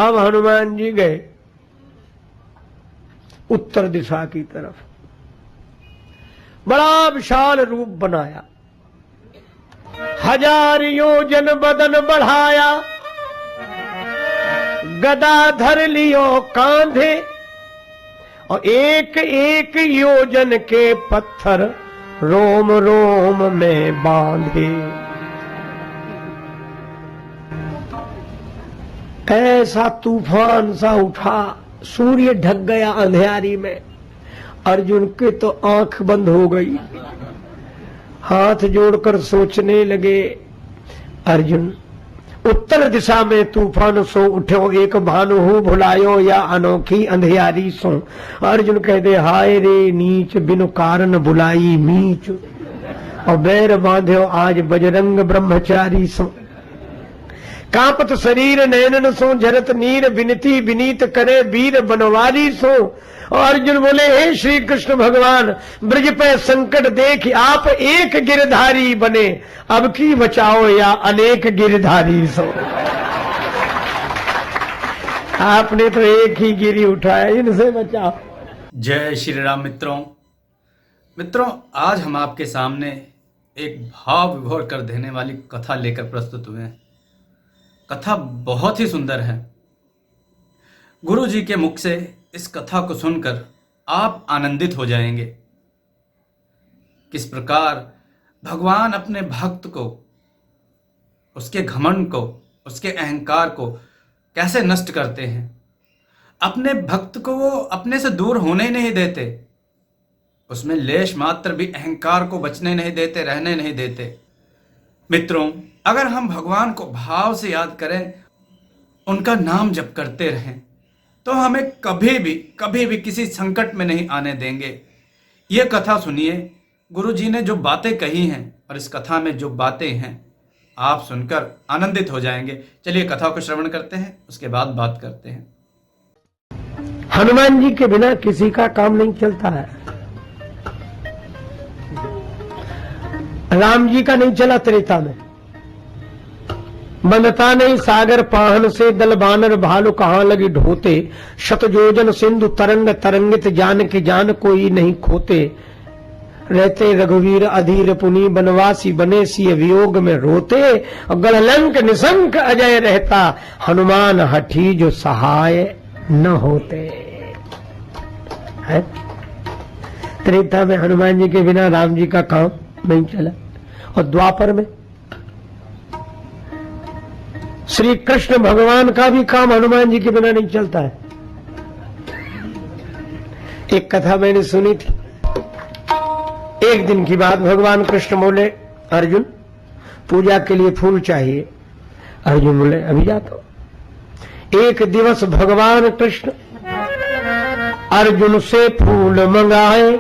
अब हनुमान जी गए उत्तर दिशा की तरफ। बड़ा विशाल रूप बनाया, 1000 योजन बदन बढ़ाया, गदा धर लियो कांधे और एक एक योजन के पत्थर रोम रोम में बांधे। ऐसा तूफान सा उठा, सूर्य ढक गया अंधेरी में। अर्जुन के तो आंख बंद हो गई, हाथ जोड़कर सोचने लगे। अर्जुन उत्तर दिशा में तूफान सो उठो, एक भानु हूं भुलायो या अनोखी अंधियारी सो। अर्जुन कहते हाय रे नीच, बिनु कारण बुलाई मीच, और बैर बांध्यो आज बजरंग ब्रह्मचारी सो। कांपत शरीर नयनन सो, झरत नीर बिनती विनीत करे वीर बनवारी सो। और अर्जुन बोले हे श्री कृष्ण भगवान, ब्रज पे संकट देख आप एक गिरधारी बने, अब की बचाओ या अनेक गिरधारी सो। आपने तो एक ही गिरी उठाया, इनसे बचाओ। जय श्री राम। मित्रों आज हम आपके सामने एक भाव विभोर कर देने वाली कथा लेकर प्रस्तुत हुए हैं। कथा बहुत ही सुंदर है। गुरु जी के मुख से इस कथा को सुनकर आप आनंदित हो जाएंगे। किस प्रकार भगवान अपने भक्त को, उसके घमंड को, उसके अहंकार को कैसे नष्ट करते हैं। अपने भक्त को वो अपने से दूर होने ही नहीं देते, उसमें लेश मात्र भी अहंकार को बचने नहीं देते, रहने नहीं देते। मित्रों अगर हम भगवान को भाव से याद करें, उनका नाम जप करते रहें, तो हमें कभी भी किसी संकट में नहीं आने देंगे। ये कथा सुनिए, गुरु जी ने जो बातें कही हैं और इस कथा में जो बातें हैं आप सुनकर आनंदित हो जाएंगे। चलिए कथा को श्रवण करते हैं, उसके बाद बात करते हैं। हनुमान जी के बिना किसी का काम नहीं चलता है। राम जी का नहीं चला त्रेता में, बनता नहीं सागर पाहन से, दल बानर भालू कहां लगी ढोते। शतजोजन सिंधु तरंग तरंगित, जान के जान कोई नहीं खोते। रहते रघुवीर अधीर पुनी, बनवासी बने सिय वियोग में रोते। गढ़लंक निशंक अजय रहता, हनुमान हठी जो सहाय न होते। है त्रेता में हनुमान जी के बिना राम जी का काम नहीं चला। और द्वापर में श्री कृष्ण भगवान का भी काम हनुमान जी के बिना नहीं चलता है। एक कथा मैंने सुनी थी। एक दिन की बात, भगवान कृष्ण बोले अर्जुन पूजा के लिए फूल चाहिए। अर्जुन बोले अभी जाता हूं। एक दिवस भगवान कृष्ण अर्जुन से फूल मंगाए,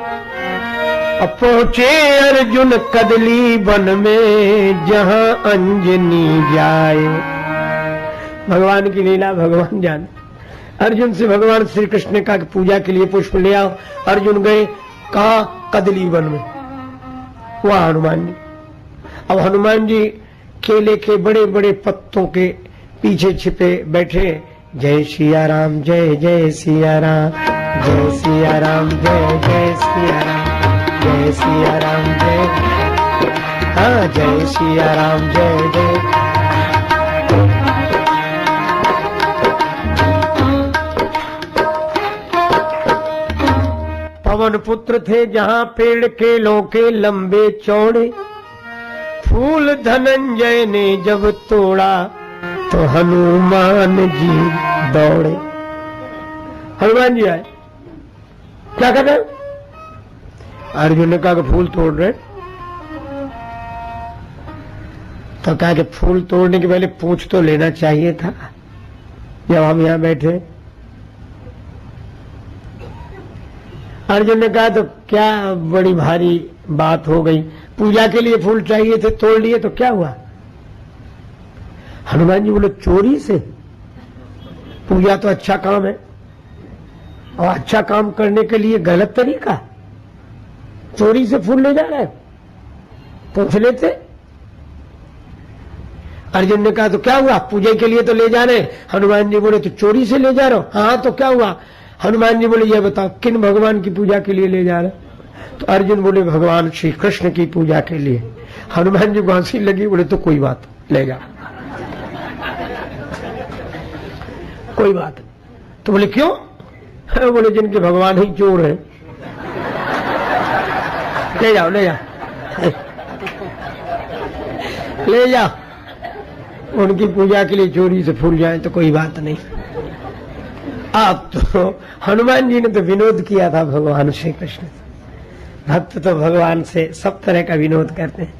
पहुंचे अर्जुन कदली वन में, जहां अंजनी जाए। भगवान की लीला भगवान जाने। अर्जुन से भगवान श्री कृष्ण ने कहा कि पूजा के लिए पुष्प ले आओ। अर्जुन गए, कहा कदली वन में, वहां हनुमान जी। अब हनुमान जी केले के बड़े बड़े पत्तों के पीछे छिपे बैठे। जय सिया राम, जय जय सिया राम, जय सिया राम, जय जय सिया राम, जय सिया राम, जय, हाँ जय सिया राम, जय जय। पवन पुत्र थे जहां पेड़ के लोके लंबे चौड़े, फूल धनंजय ने जब तोड़ा तो हनुमान जी दौड़े। हनुमान जी आए, क्या कर रहे? अर्जुन ने कहा कि फूल तोड़ रहे। तो कहा कि फूल तोड़ने के पहले पूछ तो लेना चाहिए था जब हम यहां बैठे। अर्जुन ने कहा तो क्या बड़ी भारी बात हो गई, पूजा के लिए फूल चाहिए थे, तोड़ लिए तो क्या हुआ? हनुमान जी बोले चोरी से? पूजा तो अच्छा काम है, और अच्छा काम करने के लिए गलत तरीका, चोरी से फूल ले जा रहे? पूछ लेते। अर्जुन ने कहा तो क्या हुआ, पूजा के लिए तो ले जा रहे। हनुमान जी बोले तो चोरी से ले जा रहे हो। हाँ तो क्या हुआ। हनुमान जी बोले ये बताओ किन भगवान की पूजा के लिए ले जा रहे। तो अर्जुन बोले भगवान श्री कृष्ण की पूजा के लिए। हनुमान जी को हंसी लगी, बोले तो कोई बात ले जा, कोई बात नहीं। तो बोले क्यों। बोले जिनके भगवान ही चोर है, ले जाओ ले जाओ ले जाओ, उनकी पूजा के लिए चोरी से फूल जाए तो कोई बात नहीं। आप तो हनुमान जी ने तो विनोद किया था भगवान श्री कृष्ण से। भक्त तो भगवान से सब तरह का विनोद करते हैं।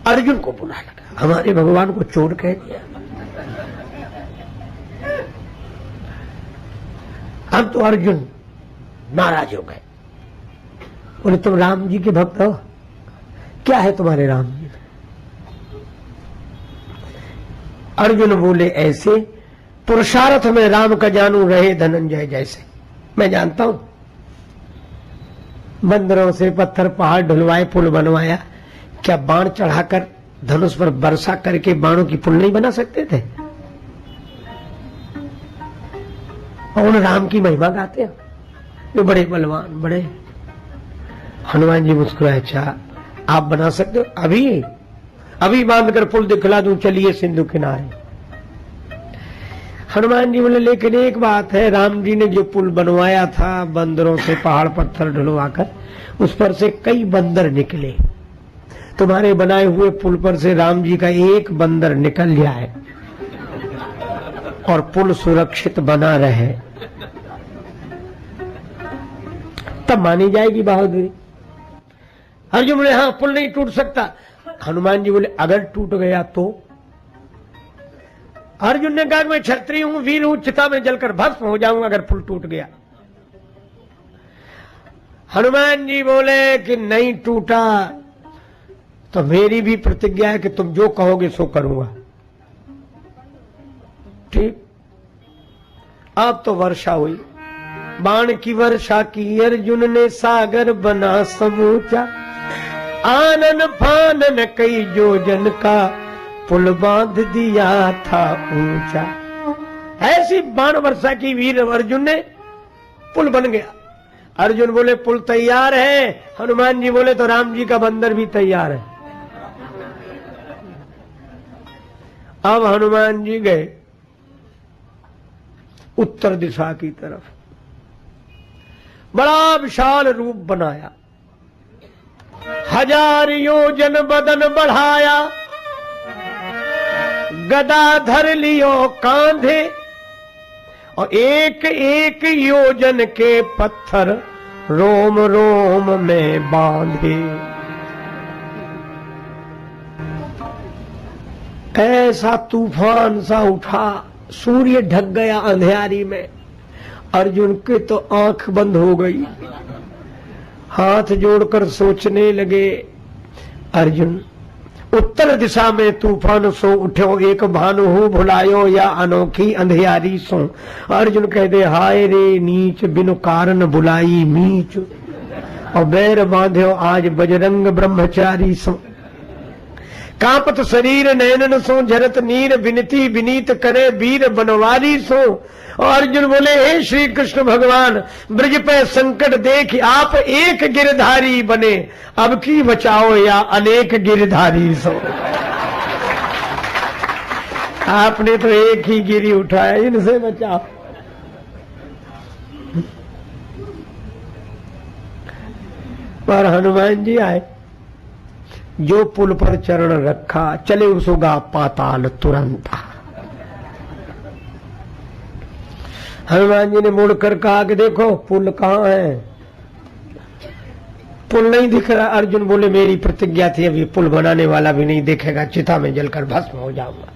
अर्जुन को बुरा लगा, हमारे भगवान को चोर कह दिया। अब तो अर्जुन नाराज हो गए, बोले तुम राम जी के भक्त हो, क्या है तुम्हारे राम जी। अर्जुन बोले ऐसे पुरुषार्थ में राम का जानू रहे धनंजय जैसे। मैं जानता हूं बंदरों से पत्थर पहाड़ ढुलवाए, पुल बनवाया, क्या बाण चढ़ाकर धनुष पर वर्षा करके बाणों की पुल नहीं बना सकते थे। और उन राम की महिमा गाते हैं, वे बड़े बलवान बड़े। हनुमान जी मुस्कुराए, अच्छा आप बना सकते हो, अभी अभी बांधकर पुल दिखला दूं, चलिए सिंधु किनारे। हनुमान जी बोले लेकिन एक बात है, राम जी ने जो पुल बनवाया था बंदरों से पहाड़ पत्थर ढुलवाकर, उस पर से कई बंदर निकले। तुम्हारे बनाए हुए पुल पर से राम जी का एक बंदर निकल जाए और पुल सुरक्षित बना रहे, तब मानी जाएगी बहादुरी। अर्जुन बोले हाँ पुल नहीं टूट सकता। हनुमान जी बोले अगर टूट गया तो। अर्जुन ने कहा मैं क्षत्रिय हूं, वीर हूं, चिता में जलकर भस्म हो जाऊंगा अगर पुल टूट गया। हनुमान जी बोले कि नहीं टूटा तो मेरी भी प्रतिज्ञा है कि तुम जो कहोगे सो करूंगा। ठीक। अब तो वर्षा हुई, बाण की वर्षा की अर्जुन ने, सागर बना समूचा, आनन फानन कई योजन का, पुल बांध दिया था ऊंचा। ऐसी बाण वर्षा की वीर अर्जुन ने, पुल बन गया। अर्जुन बोले पुल तैयार है। हनुमान जी बोले तो राम जी का बंदर भी तैयार है। अब हनुमान जी गए उत्तर दिशा की तरफ, बड़ा विशाल रूप बनाया, 1000 योजन बदन बढ़ाया, गदा धर लियो कांधे, और एक एक योजन के पत्थर रोम रोम में बांधे। ऐसा तूफान सा उठा, सूर्य ढक गया अंधेरी में। अर्जुन के तो आंख बंद हो गई, हाथ जोड़कर सोचने लगे। अर्जुन उत्तर दिशा में तूफान सो उठो, एक भानु हूं भुलायो, या अनोखी अंधियारी सो। अर्जुन कह दे हाय रे नीच, बिनु कारण बुलाई मीच, और बैर बांध्यो आज बजरंग ब्रह्मचारी सो। कांपत शरीर नैनन सो, झरत नीर विनती विनीत करे, वीर बनवारी सो। और अर्जुन बोले हे श्री कृष्ण भगवान, ब्रज पे संकट देख आप एक गिरधारी बने, अब की बचाओ या अनेक गिरधारी सो। आपने तो एक ही गिरी उठाया, इनसे बचाओ। पर हनुमान जी आए, जो पुल पर चरण रखा, चले उसोगा पाताल तुरंत। हनुमान जी ने मुड़कर कहा कि देखो पुल कहां है, पुल नहीं दिख रहा। अर्जुन बोले मेरी प्रतिज्ञा थी, अभी पुल बनाने वाला भी नहीं देखेगा, चिता में जलकर भस्म हो जाऊंगा।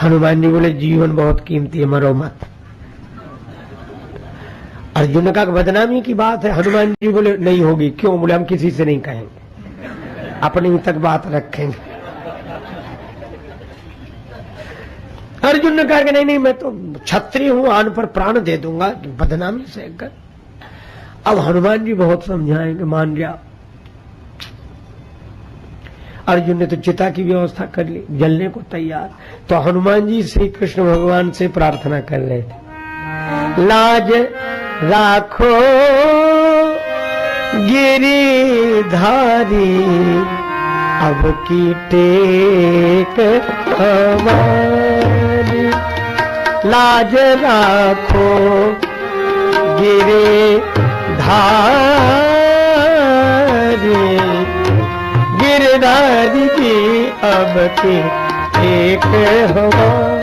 हनुमान जी बोले जीवन बहुत कीमती है, मरो मत। अर्जुन ने कहा बदनामी की बात है। हनुमान जी बोले नहीं होगी। क्यों? बोले हम किसी से नहीं कहेंगे, अपनी तक बात रखेंगे। अर्जुन ने कहा कि नहीं नहीं मैं तो क्षत्रिय हूं, आन पर प्राण दे दूंगा, बदनामी से कर। अब हनुमान जी बहुत समझाएंगे, मान जा। अर्जुन ने तो चिता की व्यवस्था कर ली, जलने को तैयार। तो हनुमान जी श्री कृष्ण भगवान से प्रार्थना कर रहे थे, लाज राखो गिरिधारी, अब की टेक हमारी। लाज राखो गिरिधारी, गिरधारी की अब की एक हमारी।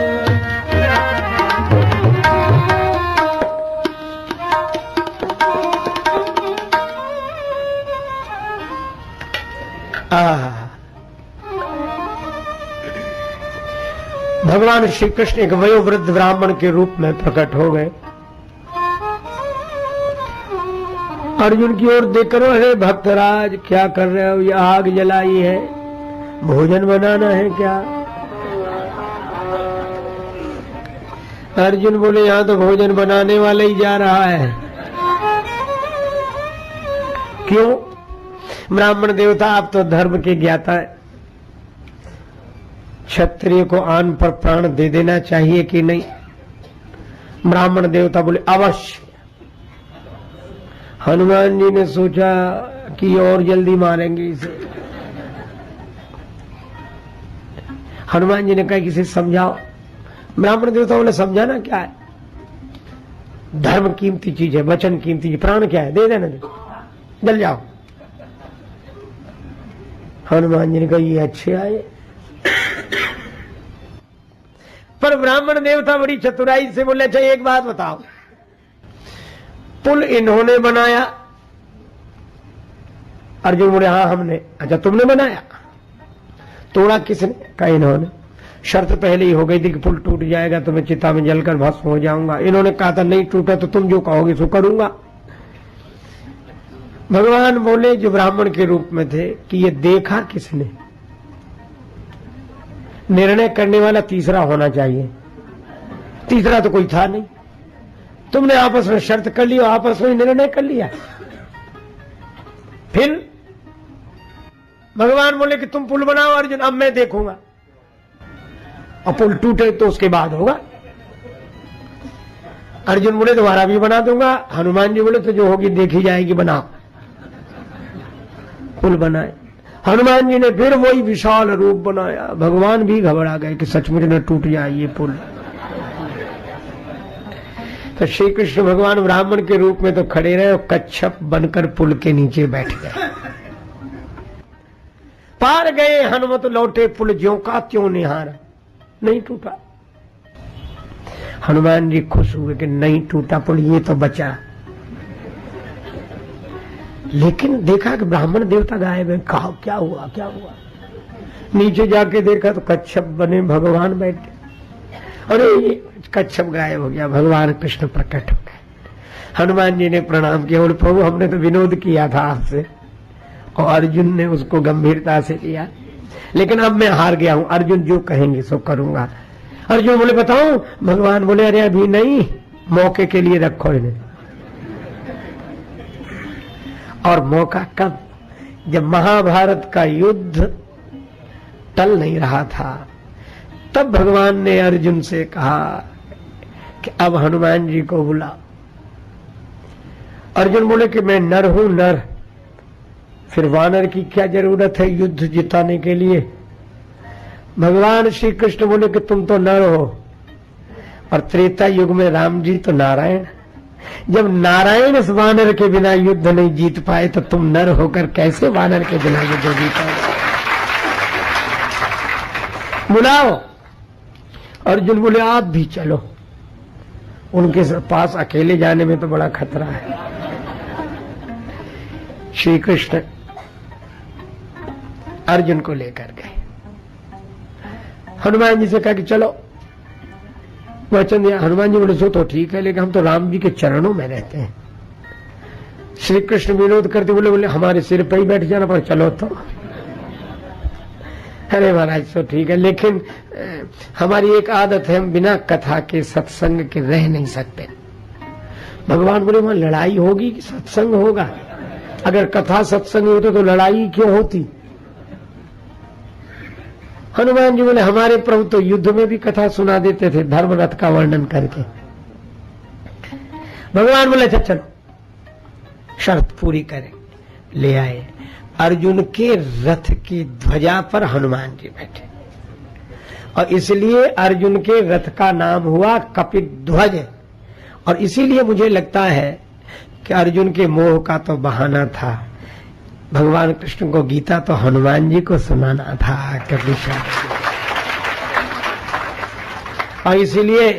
भगवान श्री कृष्ण एक वयोवृद्ध ब्राह्मण के रूप में प्रकट हो गए। अर्जुन की ओर देखकर, अरे भक्तराज क्या कर रहे हो, ये आग जलाई है, भोजन बनाना है क्या? अर्जुन बोले, यहां तो भोजन बनाने वाला ही जा रहा है। क्यों? ब्राह्मण देवता, आप तो धर्म के ज्ञाता है, क्षत्रिय को आन पर प्राण दे देना चाहिए कि नहीं? ब्राह्मण देवता बोले, अवश्य। हनुमान जी ने सोचा कि और जल्दी मारेंगे इसे। हनुमान जी ने कहा कि इसे समझाओ। ब्राह्मण देवता बोले, समझाना क्या है, धर्म कीमती चीज है, वचन कीमती है, प्राण क्या है, दे देना, जल जाओ। हनुमान जी ने कहा, ये अच्छे आए। पर ब्राह्मण देवता बड़ी चतुराई से बोले, अच्छा एक बात बताओ, पुल इन्होंने बनाया? अर्जुन बोले, हाँ हमने। अच्छा तुमने बनाया? तोड़ा किसने? कहा इन्होंने। शर्त पहले ही हो गई थी कि पुल टूट जाएगा तो मैं चिता में जलकर भस्म हो जाऊंगा। इन्होंने कहा था नहीं टूटा तो तुम जो कहोगे सो करूंगा। भगवान बोले जो ब्राह्मण के रूप में थे कि ये देखा किसने? निर्णय करने वाला तीसरा होना चाहिए, तीसरा तो कोई था नहीं। तुमने आपस में शर्त कर ली और आपस में निर्णय कर लिया। फिर भगवान बोले कि तुम पुल बनाओ अर्जुन, अब मैं देखूंगा, और पुल टूटे तो उसके बाद होगा। अर्जुन बोले तुम्हारा भी बना दूंगा। हनुमान जी बोले तो जो होगी देखी जाएगी, बनाओ। पुल बनाए। हनुमान जी ने फिर वही विशाल रूप बनाया। भगवान भी घबरा गए कि सचमुच न टूट जाए ये पुल। तो श्री कृष्ण भगवान ब्राह्मण के रूप में तो खड़े रहे और कच्छप बनकर पुल के नीचे बैठ गए। पार गए, हनुमत लौटे, पुल ज्यों का त्यों निहारा, नहीं टूटा। हनुमान जी खुश हुए कि नहीं टूटा पुल, ये तो बचा। लेकिन देखा कि ब्राह्मण देवता गायब है। कहा क्या हुआ, क्या हुआ? नीचे जाके देखा तो कच्छप बने भगवान बैठे। अरे ये कच्छप गायब हो गया, भगवान कृष्ण प्रकट हो गए। हनुमान जी ने प्रणाम किया, बोले प्रभु हमने तो विनोद किया था आपसे, और अर्जुन ने उसको गंभीरता से लिया, लेकिन अब मैं हार गया हूं, अर्जुन जो कहेंगे सो करूंगा। अर्जुन बोले बताऊं? भगवान बोले अरे अभी नहीं, मौके के लिए रखो इन्हें। और मौका कब? जब महाभारत का युद्ध टल नहीं रहा था, तब भगवान ने अर्जुन से कहा कि अब हनुमान जी को बुला। अर्जुन बोले कि मैं नर हूं, नर, फिर वानर की क्या जरूरत है युद्ध जिताने के लिए? भगवान श्री कृष्ण बोले कि तुम तो नर हो, और त्रेता युग में राम जी तो नारायण। जब नारायण इस वानर के बिना युद्ध नहीं जीत पाए तो तुम नर होकर कैसे वानर के बिना युद्ध जीतोगे? बुलाओ। अर्जुन बोले आप भी चलो, उनके पास अकेले जाने में तो बड़ा खतरा है। श्री कृष्ण अर्जुन को लेकर गए। हनुमान जी से कहा कि चलो, वचन दिया। हनुमान जी बोले सो तो ठीक है, लेकिन हम तो राम जी के चरणों में रहते हैं। श्री कृष्ण विनोद करते बोले हमारे सिर पर ही बैठ जाना, पर चलो तो। अरे महाराज सो ठीक है, लेकिन हमारी एक आदत है, हम बिना कथा के सत्संग के रह नहीं सकते। भगवान बोले वहां लड़ाई होगी कि सत्संग होगा? अगर कथा सत्संग होता तो लड़ाई क्यों होती? हनुमान जी बोले हमारे प्रभु तो युद्ध में भी कथा सुना देते थे धर्म रथ का वर्णन करके। भगवान बोले अच्छा चलो शर्त पूरी करें। ले आए। अर्जुन के रथ की ध्वजा पर हनुमान जी बैठे और इसलिए अर्जुन के रथ का नाम हुआ कपिध्वज। और इसीलिए मुझे लगता है कि अर्जुन के मोह का तो बहाना था, भगवान कृष्ण को गीता तो हनुमान जी को सुनाना था कभी शायद। और इसीलिए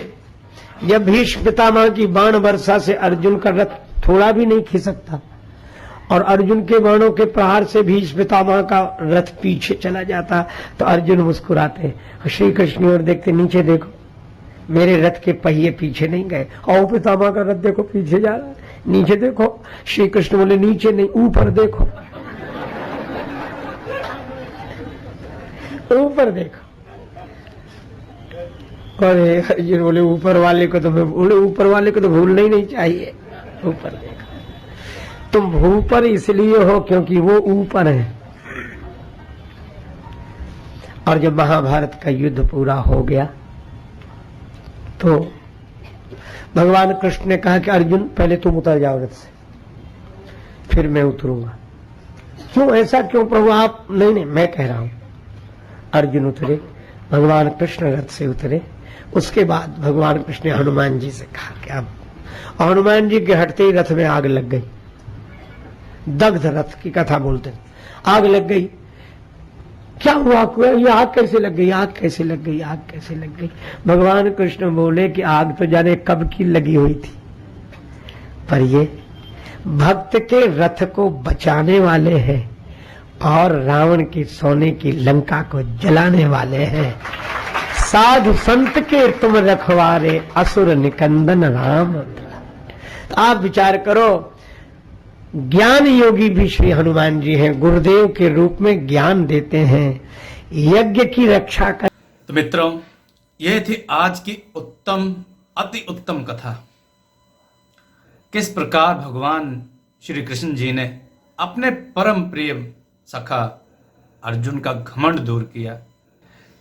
जब भीष्म पितामह की बाण वर्षा से अर्जुन का रथ थोड़ा भी नहीं खिसकता और अर्जुन के बाणों के प्रहार से भीष्म पितामह का रथ पीछे चला जाता तो अर्जुन मुस्कुराते और श्री कृष्ण और देखते नीचे देखो मेरे रथ के पहिए पीछे नहीं गए। और पितामह का रथ देखो पीछे जा रहा है, नीचे देखो। श्री कृष्ण बोले नीचे नहीं ऊपर देखो, ऊपर देखो। अरे अर्जुन बोले ऊपर वाले को तो मैं बोले ऊपर वाले को तो भूलना ही नहीं चाहिए। ऊपर देखो, तुम भूपर इसलिए हो क्योंकि वो ऊपर है। और जब महाभारत का युद्ध पूरा हो गया तो भगवान कृष्ण ने कहा कि अर्जुन पहले तुम उतर जाओ रथ से, फिर मैं उतरूंगा। क्यों ऐसा क्यों प्रभु आप? नहीं मैं कह रहा हूं। अर्जुन उतरे, भगवान कृष्ण रथ से उतरे। उसके बाद भगवान कृष्ण ने हनुमान जी से कहा कि अब, हनुमान जी के हटते ही रथ में आग लग गई। दग्ध रथ की कथा बोलते हैं, आग लग गई। क्या हुआ? ये आग कैसे लग गई? आग कैसे लग गई? आग कैसे लग गई? भगवान कृष्ण बोले कि आग तो जाने कब की लगी हुई थी, पर ये भक्त के रथ को बचाने वाले हैं और रावण की सोने की लंका को जलाने वाले हैं। साधु संत के तुम रखवारे असुर निकंदन राम। तो आप विचार करो, ज्ञान योगी भी श्री हनुमान जी हैं, गुरुदेव के रूप में ज्ञान देते हैं, यज्ञ की रक्षा कर। तो मित्रों, यह थी आज की उत्तम अति उत्तम कथा। किस प्रकार भगवान श्री कृष्ण जी ने अपने परम प्रिय सखा अर्जुन का घमंड दूर किया।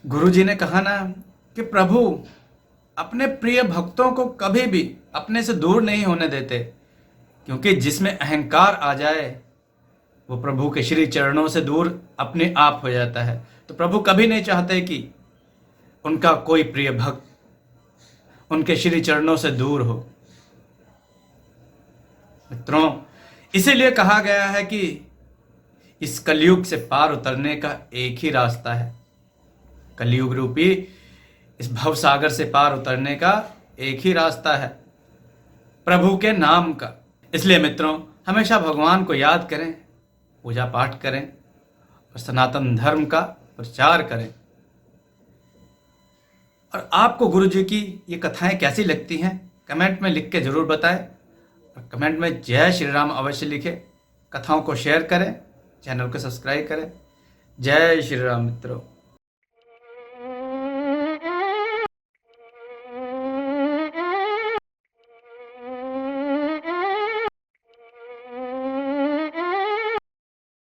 गुरु जी ने कहा ना कि प्रभु अपने प्रिय भक्तों को कभी भी अपने से दूर नहीं होने देते, क्योंकि जिसमें अहंकार आ जाए वो प्रभु के श्री चरणों से दूर अपने आप हो जाता है। तो प्रभु कभी नहीं चाहते कि उनका कोई प्रिय भक्त उनके श्री चरणों से दूर हो। मित्रों, इसीलिए कहा गया है कि इस कलयुग से पार उतरने का एक ही रास्ता है। कलयुग रूपी इस भव सागर से पार उतरने का एक ही रास्ता है, प्रभु के नाम का। इसलिए मित्रों, हमेशा भगवान को याद करें, पूजा पाठ करें और सनातन धर्म का प्रचार करें। और आपको गुरु जी की ये कथाएं कैसी लगती हैं कमेंट में लिख के जरूर बताएं। और कमेंट में जय श्री राम अवश्य लिखें। कथाओं को शेयर करें, चैनल को सब्सक्राइब करें। जय श्री राम मित्रों।